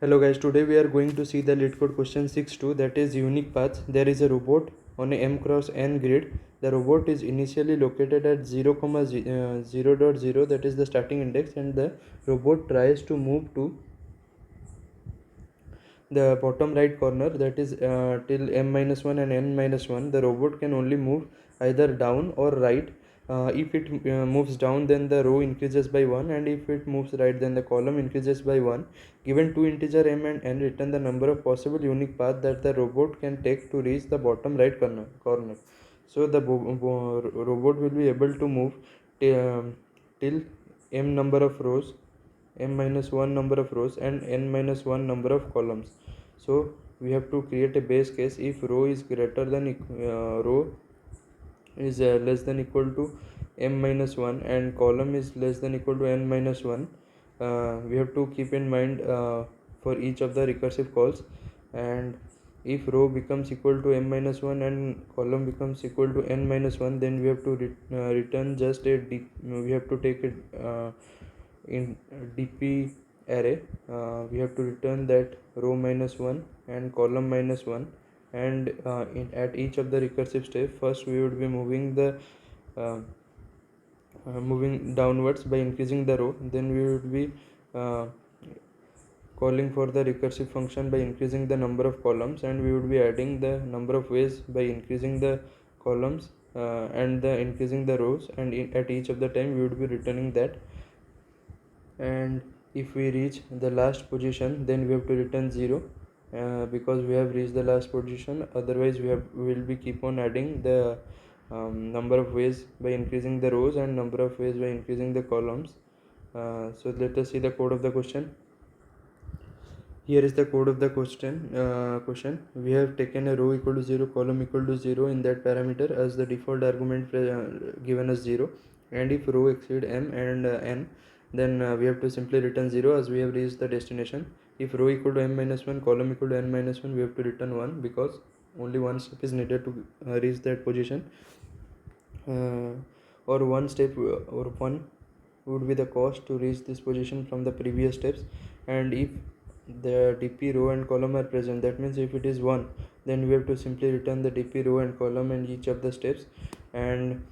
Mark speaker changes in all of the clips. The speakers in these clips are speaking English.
Speaker 1: Hello guys, today we are going to see the leetcode question 6.2, that is unique paths. There is a robot on a m cross n grid. The robot is initially located at 0,0.0, that is the starting index, and the robot tries to move to the bottom right corner, that is till m-1 and n-1. The robot can only move either down or right. If it moves down, then the row increases by 1, and if it moves right, then the column increases by 1. Given two integer m and n, return the number of possible unique paths that the robot can take to reach the bottom right corner. So the robot will be able to move till m number of rows, m-1 number of rows, and n-1 number of columns. So we have to create a base case. If row is greater than row is less than equal to m-1 and column is less than equal to n-1, we have to keep in mind for each of the recursive calls. And if row becomes equal to m-1 and column becomes equal to n-1, then we have to return just we have to take it in dp array. We have to return that row -1 and column -1, and at each of the recursive step, first we would be uh, moving downwards by increasing the row. Then we would be uh, calling for the recursive function by increasing the number of columns, and we would be adding the number of ways by increasing the columns and the increasing the rows, and at each of the time we would be returning that. And if we reach the last position, then we have to return 0 because we have reached the last position. Otherwise we will be keep on adding the number of ways by increasing the rows and number of ways by increasing the columns. So let us see the code of the question. Here is the code of the question. We have taken a row equal to 0, column equal to 0 in that parameter as the default argument given as 0, and if row exceed m and n, then we have to simply return 0 as we have reached the destination. If row equal to m-1, column equal to n-1, we have to return 1 because only one step is needed to reach that position, or one step or 1 would be the cost to reach this position from the previous steps. And if the dp row and column are present, that means if it is 1, then we have to simply return the dp row and column in each of the steps, and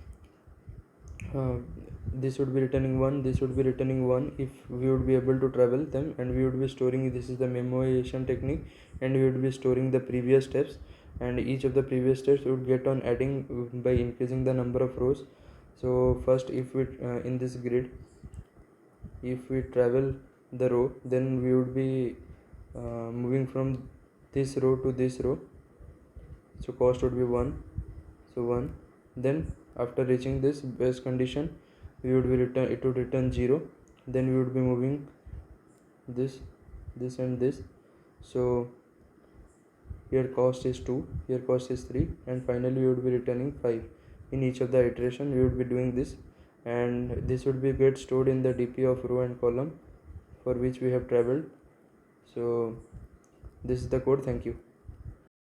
Speaker 1: this would be returning 1, this would be returning 1 if we would be able to travel them, and we would be storing, this is the memoization technique, and we would be storing the previous steps, and each of the previous steps would get on adding by increasing the number of rows. So first, if we in this grid, if we travel the row, then we would be moving from this row to this row, so cost would be 1, so 1. Then after reaching this base condition, we would be it would return 0. Then we would be moving this and this, so here cost is 2, here cost is 3, and finally we would be returning 5. In each of the iteration we would be doing this, and this would be get stored in the dp of row and column for which we have traveled. So this is the code. Thank you.